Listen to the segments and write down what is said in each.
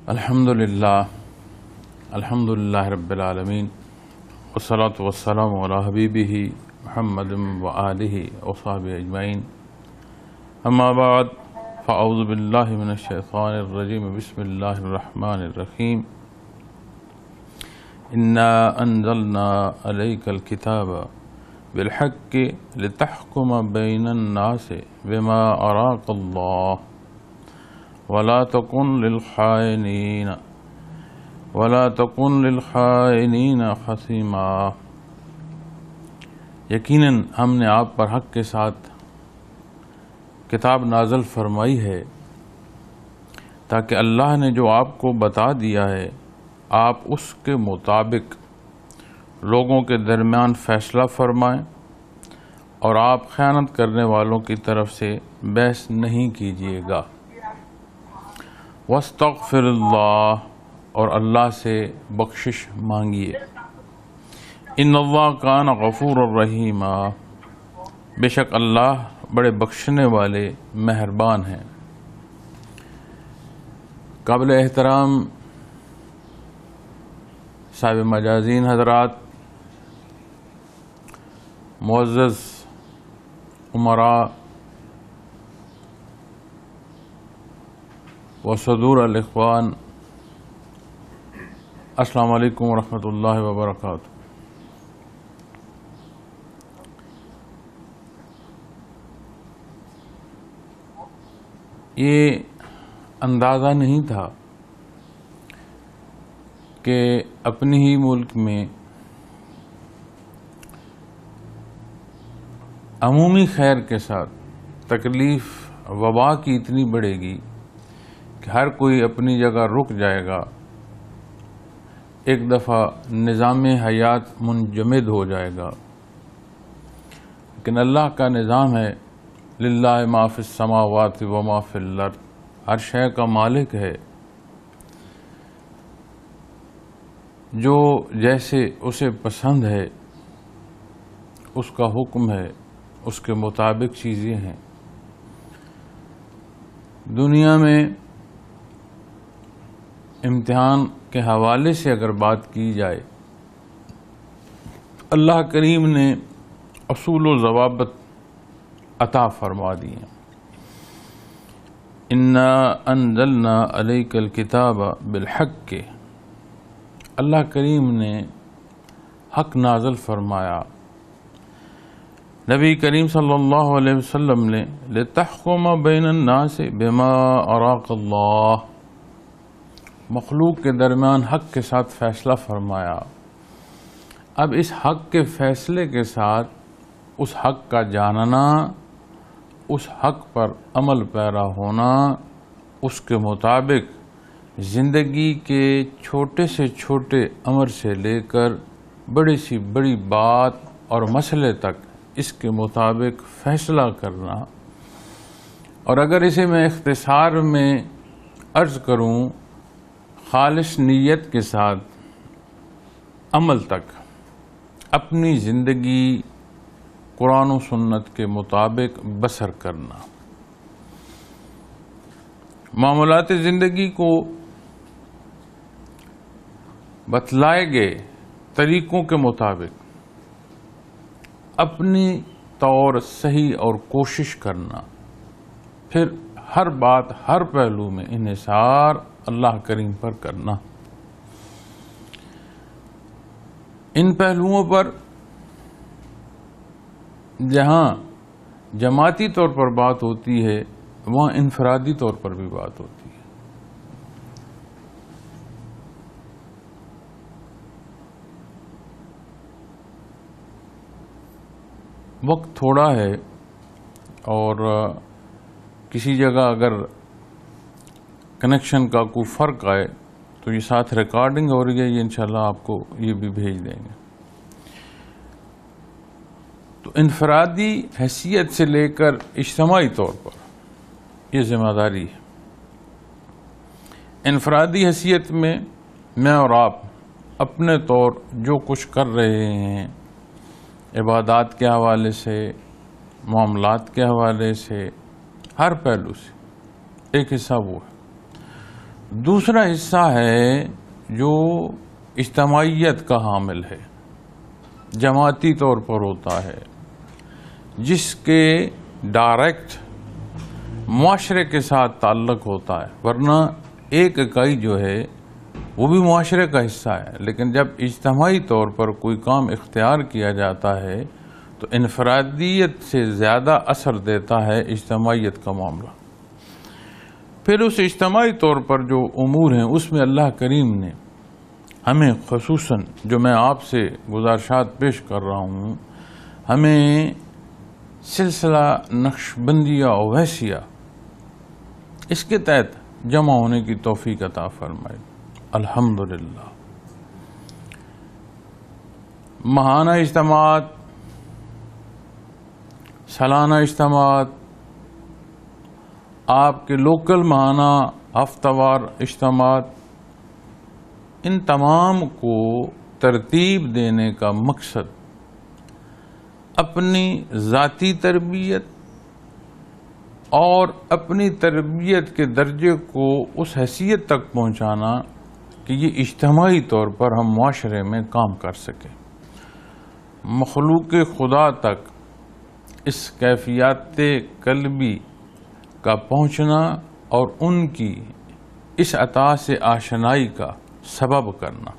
الحمدللہ رب العالمین والصلاة والسلام علی حبیبہ محمد وآلہ وصحبہ اجمعین اما بعد فاعوذ باللہ من الشیطان الرجیم بسم اللہ الرحمن الرحیم انا انزلنا علیک الکتاب بالحق لتحکم بین الناس بما اراک اللہ ولا تکن للخائنین خصیما۔ یقیناً ہم نے آپ پر حق کے ساتھ کتاب نازل فرمائی ہے تاکہ اللہ نے جو آپ کو بتا دیا ہے آپ اس کے مطابق لوگوں کے درمیان فیصلہ فرمائیں اور آپ خیانت کرنے والوں کی طرف سے بحث نہیں کیجیے گا۔ واستغفر اللہ، اور اللہ سے بخشش مانگیے۔ ان اللہ کان غفور الرحیم، بے شک اللہ بڑے بخشنے والے مہربان ہیں۔ قابل احترام صاحب مجازین حضرات، معزز امراء و صدور الاخوان، السلام علیکم ورحمۃ اللہ وبرکاتہ۔ یہ اندازہ نہیں تھا کہ اپنے ہی ملک میں عمومی خیر کے ساتھ تکلیف وبا کی اتنی بڑھے گی کہ ہر کوئی اپنی جگہ رک جائے گا، ایک دفعہ نظام حیات منجمد ہو جائے گا۔ لیکن اللہ کا نظام ہے للہ ما فی السماوات و ما فی الارض، ہر شے کا مالک ہے، جو جیسے اسے پسند ہے اس کا حکم ہے، اس کے مطابق چیزیں ہیں۔ دنیا میں امتحان کے حوالے سے اگر بات کی جائے، اللہ کریم نے اصول و ضوابط عطا فرما دی ہیں۔ انا انزلنا علیک الکتاب بالحق، اللہ کریم نے حق نازل فرمایا نبی کریم صلی اللہ علیہ وسلم نے، لتحکم بین الناس بما اراک اللہ، مخلوق کے درمیان حق کے ساتھ فیصلہ فرمایا۔ اب اس حق کے فیصلے کے ساتھ اس حق کا جاننا، اس حق پر عمل پیرا ہونا، اس کے مطابق زندگی کے چھوٹے سے چھوٹے امر سے لے کر بڑی سی بڑی بات اور مسئلے تک اس کے مطابق فیصلہ کرنا۔ اور اگر اسے میں اختصار میں عرض کروں، خالص نیت کے ساتھ عمل تک اپنی زندگی قرآن و سنت کے مطابق بسر کرنا، معاملات زندگی کو بتلائے گئے طریقوں کے مطابق اپنی طور صحیح اور کوشش کرنا، پھر ہر بات ہر پہلو میں انحصار اللہ کریم پر کرنا۔ ان پہلوؤں پر جہاں جماعتی طور پر بات ہوتی ہے، وہاں انفرادی طور پر بھی بات ہوتی ہے۔ وقت تھوڑا ہے اور کسی جگہ اگر کنیکشن کا کوئی فرق آئے تو یہ ساتھ ریکارڈنگ ہو رہی ہے، یہ انشاءاللہ آپ کو یہ بھی بھیج دیں گے۔ تو انفرادی حیثیت سے لے کر اجتماعی طور پر یہ ذمہ داری ہے۔ انفرادی حیثیت میں میں اور آپ اپنے طور جو کچھ کر رہے ہیں، عبادات کے حوالے سے، معاملات کے حوالے سے، ہر پہلو سے ایک حصہ وہ ہے۔ دوسرا حصہ ہے جو اجتماعیت کا حامل ہے، جماعتی طور پر ہوتا ہے، جس کے ڈائریکٹ معاشرے کے ساتھ تعلق ہوتا ہے، ورنہ ایک اکائی جو ہے وہ بھی معاشرے کا حصہ ہے، لیکن جب اجتماعی طور پر کوئی کام اختیار کیا جاتا ہے تو انفرادیت سے زیادہ اثر دیتا ہے اجتماعیت کا معاملہ۔ پھر اس اجتماعی طور پر جو امور ہیں اس میں اللہ کریم نے ہمیں خصوصاً، جو میں آپ سے گزارشات پیش کر رہا ہوں، ہمیں سلسلہ نقش بندیہ اویسیہ اس کے تحت جمع ہونے کی توفیق عطا فرمائے، الحمدللہ۔ ماہانہ اجتماعات، سالانہ اجتماعات، آپ کے لوکل ماہانہ ہفتہ وار اجتماعات، ان تمام کو ترتیب دینے کا مقصد اپنی ذاتی تربیت اور اپنی تربیت کے درجے کو اس حیثیت تک پہنچانا کہ یہ اجتماعی طور پر ہم معاشرے میں کام کر سکیں، مخلوق خدا تک اس کیفیات قلبی کا پہنچنا اور ان کی اس عطا سے آشنائی کا سبب کرنا۔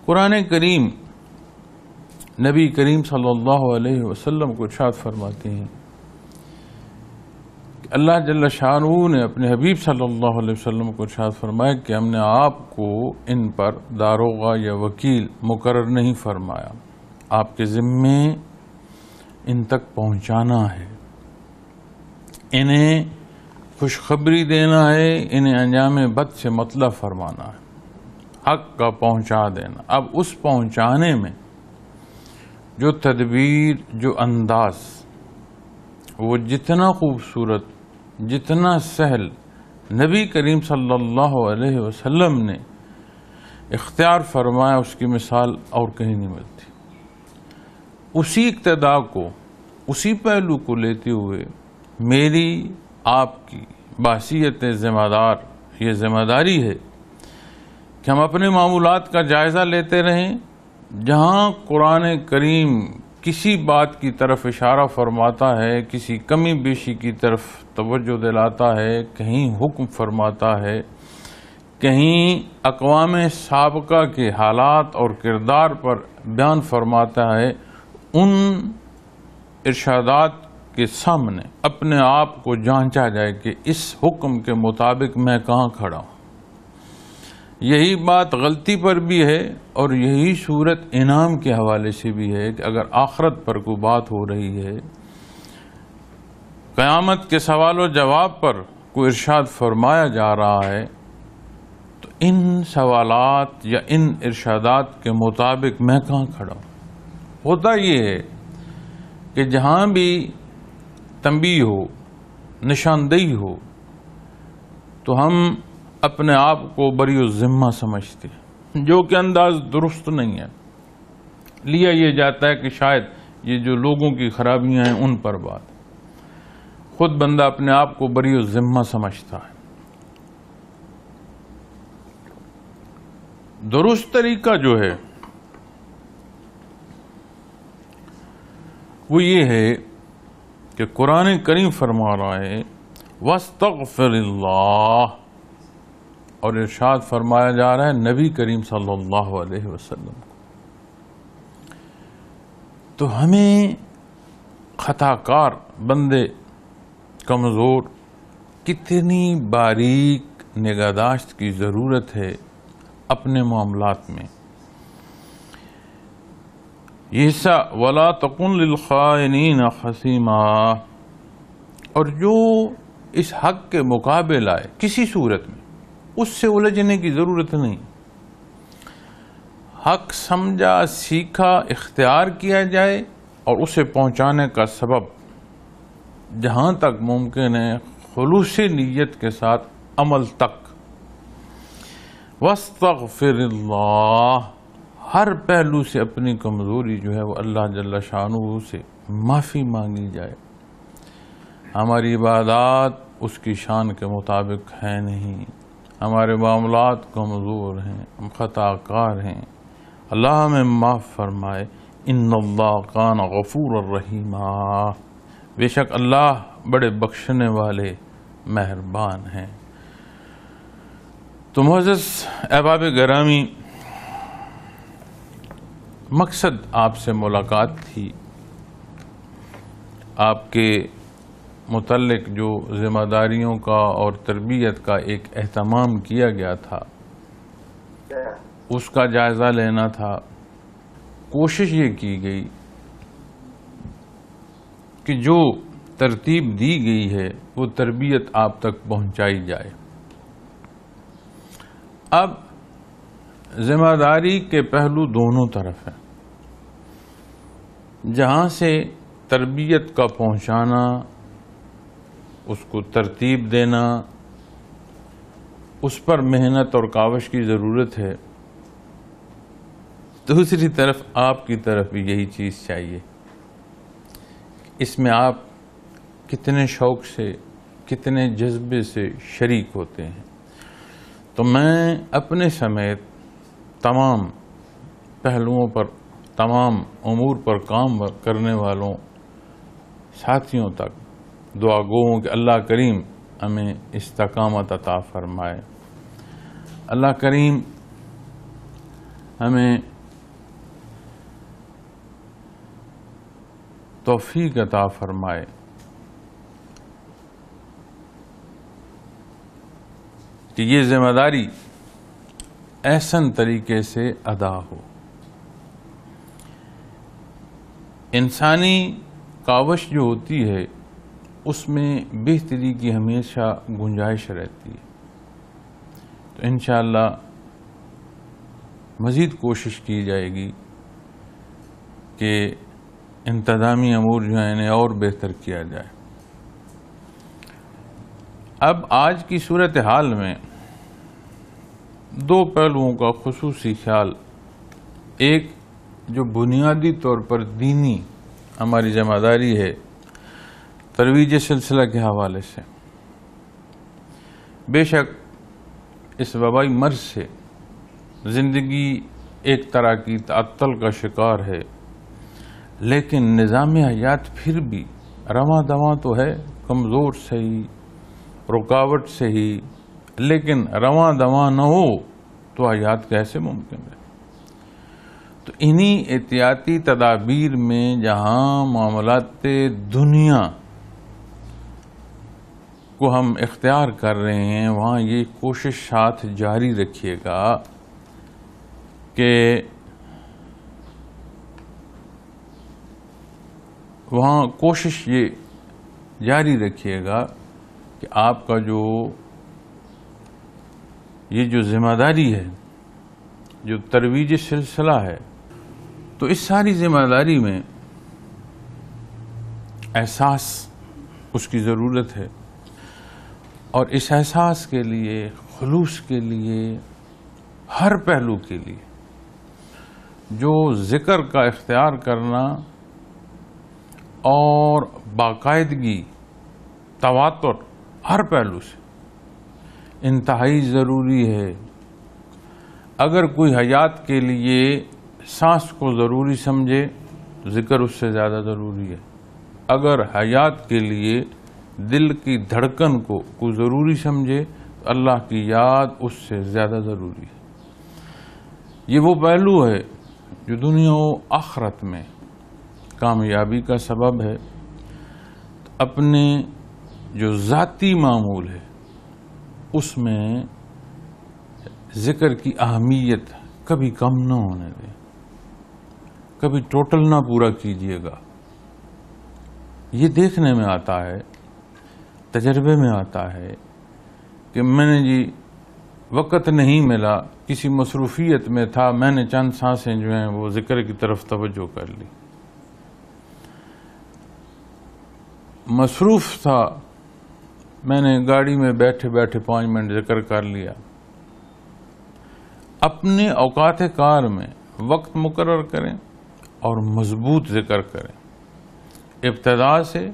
قرآن کریم نبی کریم صلی اللہ علیہ وسلم کو ارشاد فرماتے ہیں کہ اللہ جل شانہ نے اپنے حبیب صلی اللہ علیہ وسلم کو ارشاد فرمایا کہ ہم نے آپ کو ان پر داروغہ یا وکیل مقرر نہیں فرمایا، آپ کے ذمے ان تک پہنچانا ہے، انہیں خوشخبری دینا ہے، انہیں انجام بد سے مطلب فرمانا ہے، حق کا پہنچا دینا۔ اب اس پہنچانے میں جو تدبیر، جو انداز، وہ جتنا خوبصورت، جتنا سہل نبی کریم صلی اللہ علیہ وسلم نے اختیار فرمایا، اس کی مثال اور کہیں نہیں ملتی۔ اسی اقتدا کو، اسی پہلو کو لیتے ہوئے میری آپ کی بحیثیت ذمہ دار یہ ذمہ داری ہے کہ ہم اپنے معمولات کا جائزہ لیتے رہیں، جہاں قرآن کریم کسی بات کی طرف اشارہ فرماتا ہے، کسی کمی بیشی کی طرف توجہ دلاتا ہے، کہیں حکم فرماتا ہے، کہیں اقوام سابقہ کے حالات اور کردار پر بیان فرماتا ہے، ان ارشادات کے سامنے اپنے آپ کو جانچا جائے کہ اس حکم کے مطابق میں کہاں کھڑا ہوں۔ یہی بات غلطی پر بھی ہے اور یہی صورت انعام کے حوالے سے بھی ہے کہ اگر آخرت پر کوئی بات ہو رہی ہے، قیامت کے سوال و جواب پر کوئی ارشاد فرمایا جا رہا ہے، تو ان سوالات یا ان ارشادات کے مطابق میں کہاں کھڑا ہوں۔ ہوتا یہ ہے کہ جہاں بھی تنبیہ ہو، نشاندہی ہو، تو ہم اپنے آپ کو بری الذمہ سمجھتے ہیں، جو کہ انداز درست نہیں ہے۔ لیا یہ جاتا ہے کہ شاید یہ جو لوگوں کی خرابیاں ہیں ان پر بات، خود بندہ اپنے آپ کو بری الذمہ سمجھتا ہے۔ درست طریقہ جو ہے وہ یہ ہے کہ قرآن کریم فرما رہا ہے وَاسْتَغْفِرِ اللَّهِ، اور ارشاد فرمایا جا رہا ہے نبی کریم صلی اللہ علیہ وسلم کو۔ تو ہمیں خطا کار بندے، کمزور، کتنی باریک نگہداشت کی ضرورت ہے اپنے معاملات میں۔ یہ حصہ وَلَا تَكُنْ لِلْخَائِنِينَ خَصِيمًا، اور جو اس حق کے مقابل آئے کسی صورت میں، اس سے الجھنے کی ضرورت نہیں۔ حق سمجھا، سیکھا، اختیار کیا جائے اور اسے پہنچانے کا سبب جہاں تک ممکن ہے خلوص نیت کے ساتھ عمل تک۔ وَاسْتَغْفِرِ اللَّهِ، ہر پہلو سے اپنی کمزوری جو ہے وہ اللہ جل شانہ سے معافی مانگی جائے۔ ہماری عبادات اس کی شان کے مطابق ہے نہیں، ہمارے معاملات کمزور ہیں، ہم خطا کار ہیں، اللہ ہمیں معاف فرمائے۔ ان اللہ کان غفور الرحیم، بے شک اللہ بڑے بخشنے والے مہربان ہیں۔ تو معزز احباب گرامی، مقصد آپ سے ملاقات تھی، آپ کے متعلق جو ذمہ داریوں کا اور تربیت کا ایک اہتمام کیا گیا تھا اس کا جائزہ لینا تھا۔ کوشش یہ کی گئی کہ جو ترتیب دی گئی ہے وہ تربیت آپ تک پہنچائی جائے۔ اب ذمہ داری کے پہلو دونوں طرف ہیں، جہاں سے تربیت کا پہنچانا، اس کو ترتیب دینا، اس پر محنت اور کاوش کی ضرورت ہے، دوسری طرف آپ کی طرف بھی یہی چیز چاہیے۔ اس میں آپ کتنے شوق سے، کتنے جذبے سے شریک ہوتے ہیں۔ تو میں اپنے سمیت تمام پہلوؤں پر، تمام امور پر کام کرنے والوں ساتھیوں تک دعا گو ہوں کہ اللہ کریم ہمیں استقامت عطا فرمائے، اللہ کریم ہمیں توفیق عطا فرمائے کہ یہ ذمہ داری احسن طریقے سے ادا ہو۔ انسانی کاوش جو ہوتی ہے اس میں بہتری کی ہمیشہ گنجائش رہتی ہے، تو انشاءاللہ مزید کوشش کی جائے گی کہ انتظامی امور جو ہیں انہیں اور بہتر کیا جائے۔ اب آج کی صورتحال میں دو پہلوؤں کا خصوصی خیال، ایک جو بنیادی طور پر دینی ہماری ذمہ داری ہے ترویج سلسلہ کے حوالے سے، بے شک اس وبائی مرض سے زندگی ایک طرح کی تعطل کا شکار ہے، لیکن نظام حیات پھر بھی رواں دواں تو ہے، کمزور سے ہی، رکاوٹ سے ہی، لیکن رواں دواں نہ ہو تو حیات کیسے ممکن ہے؟ تو انہی احتیاطی تدابیر میں جہاں معاملات دنیا کو ہم اختیار کر رہے ہیں، وہاں یہ کوشش ساتھ جاری رکھیے گا کہ وہاں کوشش یہ جاری رکھیے گا کہ آپ کا یہ جو ذمہ داری ہے، جو ترویج سلسلہ ہے، تو اس ساری ذمہ داری میں احساس اس کی ضرورت ہے، اور اس احساس کے لیے، خلوص کے لیے، ہر پہلو کے لیے جو ذکر کا اختیار کرنا اور باقاعدگی، تواتر ہر پہلو سے انتہائی ضروری ہے۔ اگر کوئی حیات کے لیے سانس کو ضروری سمجھے تو ذکر اس سے زیادہ ضروری ہے، اگر حیات کے لیے دل کی دھڑکن کو ضروری سمجھے تو اللہ کی یاد اس سے زیادہ ضروری ہے۔ یہ وہ پہلو ہے جو دنیا و آخرت میں کامیابی کا سبب ہے۔ اپنے جو ذاتی معمول ہے اس میں ذکر کی اہمیت کبھی کم نہ ہونے دیں، کبھی ٹوٹل نہ پورا کیجیے گا۔ یہ دیکھنے میں آتا ہے، تجربے میں آتا ہے کہ میں نے وقت نہیں ملا، کسی مصروفیت میں تھا، میں نے چند سانسیں جو ہیں وہ ذکر کی طرف توجہ کر لی، مصروف تھا، میں نے گاڑی میں بیٹھے بیٹھے 5 منٹ ذکر کر لیا۔ اپنے اوقات کار میں وقت مقرر کریں اور مضبوط ذکر کریں، ابتدا سے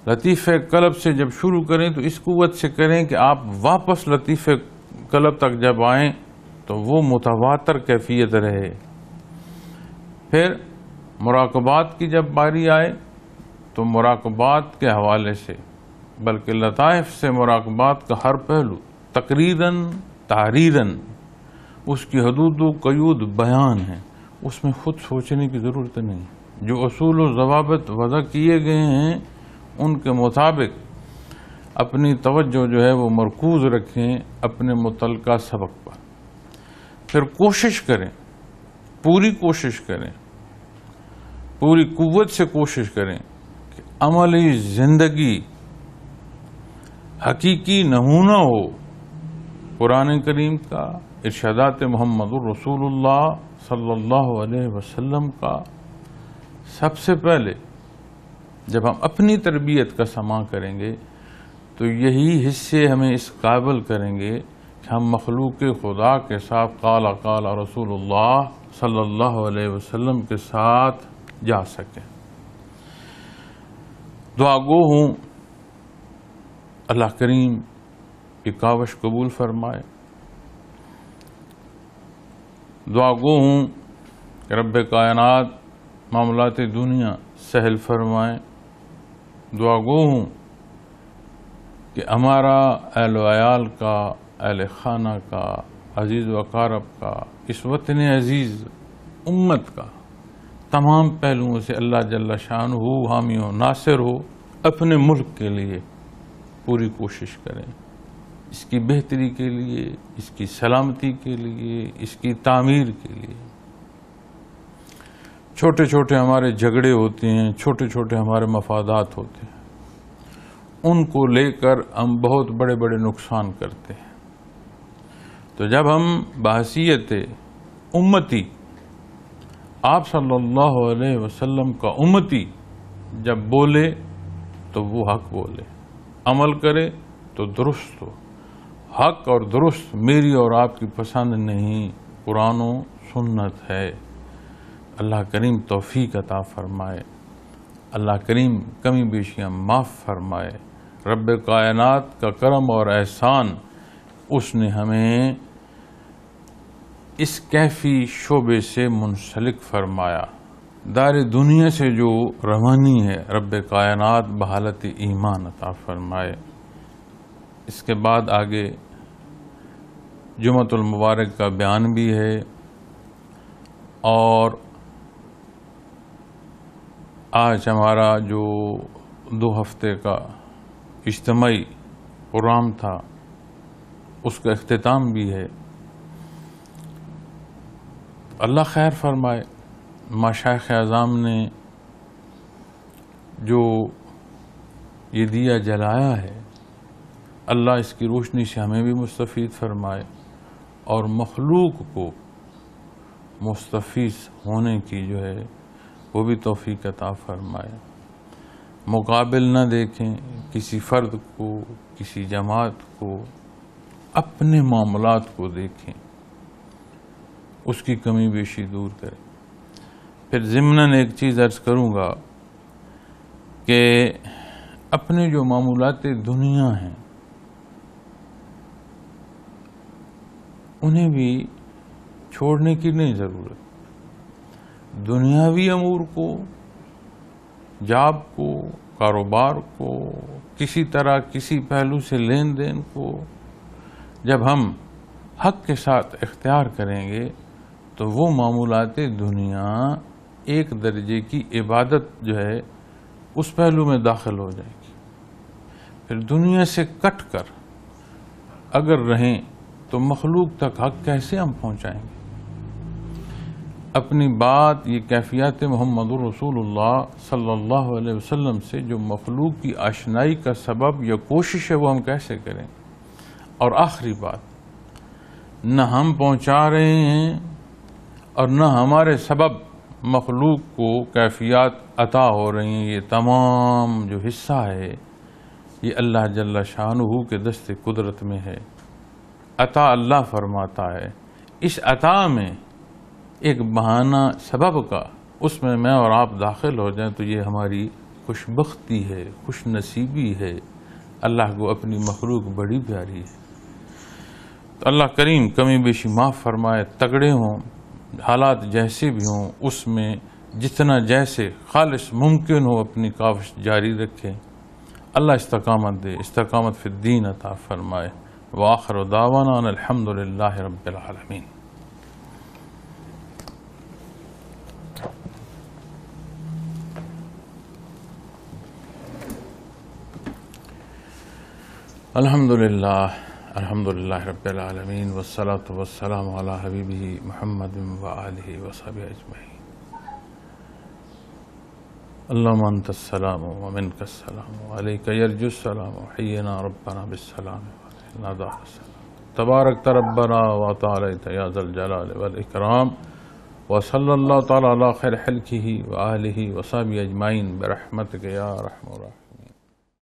لطیف قلب سے جب شروع کریں تو اس قوت سے کریں کہ آپ واپس لطیف قلب تک جب آئیں تو وہ متواتر کیفیت رہے. پھر مراقبات کی جب باری آئے تو مراقبات کے حوالے سے بلکہ لطائف سے مراقبات کا ہر پہلو تقریراً تحریراً اس کی حدود و قیود بیان ہے، اس میں خود سوچنے کی ضرورت نہیں. جو اصول و ضوابط وضع کیے گئے ہیں ان کے مطابق اپنی توجہ جو ہے وہ مرکوز رکھیں اپنے متعلقہ سبق پر. پھر کوشش کریں، پوری کوشش کریں، پوری قوت سے کوشش کریں کہ عملی زندگی حقیقی نمونہ ہو قرآن کریم کا، ارشادات محمد الرسول اللہ صلی اللہ علیہ وسلم کا. سب سے پہلے جب ہم اپنی تربیت کا سماع کریں گے تو یہی حصے ہمیں اس قابل کریں گے کہ ہم مخلوق خدا کے ساتھ قال قال رسول اللہ صلی اللہ علیہ وسلم کے ساتھ جا سکیں. دعا گو ہوں اللہ کریم کی کاوش قبول فرمائے. دعا گو ہوں کہ رب کائنات معاملات دنیا سہل فرمائے. دعا گو ہوں کہ ہمارا اہل و عیال کا، اہل خانہ کا، عزیز و اقارب کا، اس وطن عزیز امت کا تمام پہلوؤں سے اللہ جل شانہ حامی و ناصر ہو. اپنے ملک کے لیے پوری کوشش کریں، اس کی بہتری کے لیے، اس کی سلامتی کے لیے، اس کی تعمیر کے لیے. چھوٹے چھوٹے ہمارے جھگڑے ہوتے ہیں، چھوٹے چھوٹے ہمارے مفادات ہوتے ہیں، ان کو لے کر ہم بہت بڑے بڑے نقصان کرتے ہیں. تو جب ہم بحیثیت امتی آپ صلی اللہ علیہ وسلم کا امتی جب بولے تو وہ حق بولے، عمل کرے تو درست ہو. حق اور درست میری اور آپ کی پسند نہیں، قرآن و سنت ہے. اللہ کریم توفیق عطا فرمائے، اللہ کریم کمی بیشیاں معاف فرمائے. رب کائنات کا کرم اور احسان، اس نے ہمیں اس کیفی شعبے سے منسلک فرمایا. دار دنیا سے جو روانی ہے رب کائنات بحالت ایمان عطا فرمائے. اس کے بعد آگے جمعۃ المبارک کا بیان بھی ہے اور آج ہمارا جو 2 ہفتے کا اجتماعی پروگرام تھا اس کا اختتام بھی ہے. اللہ خیر فرمائے. مشائخ اعظام نے جو یہ دیا جلایا ہے اللہ اس کی روشنی سے ہمیں بھی مستفید فرمائے اور مخلوق کو مستفیض ہونے کی جو ہے وہ بھی توفیق عطا فرمائے. مقابل نہ دیکھیں کسی فرد کو، کسی جماعت کو، اپنے معاملات کو دیکھیں، اس کی کمی بیشی دور کریں. پھر ضمناً ایک چیز عرض کروں گا کہ اپنے جو معمولات دنیا ہیں انہیں بھی چھوڑنے کی نہیں ضرورت. دنیاوی امور کو، جاب کو، کاروبار کو، کسی طرح کسی پہلو سے لین دین کو جب ہم حق کے ساتھ اختیار کریں گے تو وہ معمولات دنیا ایک درجے کی عبادت جو ہے اس پہلو میں داخل ہو جائے گی. پھر دنیا سے کٹ کر اگر رہیں تو مخلوق تک حق کیسے ہم پہنچائیں گے؟ اپنی بات یہ کیفیات محمد رسول اللہ صلی اللہ علیہ وسلم سے جو مخلوق کی آشنائی کا سبب یا کوشش ہے وہ ہم کیسے کریں؟ اور آخری بات، نہ ہم پہنچا رہے ہیں اور نہ ہمارے سبب مخلوق کو کیفیات عطا ہو رہی ہیں. یہ تمام جو حصہ ہے یہ اللہ جل شانہ کے دست قدرت میں ہے. عطا اللہ فرماتا ہے. اس عطا میں ایک بہانہ سبب کا اس میں اور آپ داخل ہو جائیں تو یہ ہماری خوش بختی ہے، خوش نصیبی ہے، اللہ کو اپنی مخلوق بڑی پیاری ہے۔ تو اللہ کریم کمی بیشی معاف فرمائے، تگڑے ہوں، حالات جیسے بھی ہوں، اس میں جتنا جیسے خالص ممکن ہو اپنی کاوش جاری رکھے، اللہ استقامت دے، استقامت فی الدین عطا فرمائے۔ وآخر دعوانا ان الحمد للہ رب العالمین۔ الحمدللہ رب العالمین والصلاة والسلام علی حبیبہ محمد وآلہ وصحبہ اجمعین۔ اللہم انت السلام ومنک السلام وعلیک یرجو السلام حینا ربنا بالسلام وعلینا دار السلام تبارک ربنا وتعالیت یا ذا الجلال والاکرام وصلی اللہ تعالی علی خیر خلقہ وآلہ وصحبہ اجمعین برحمتک یا ارحم الراحمین۔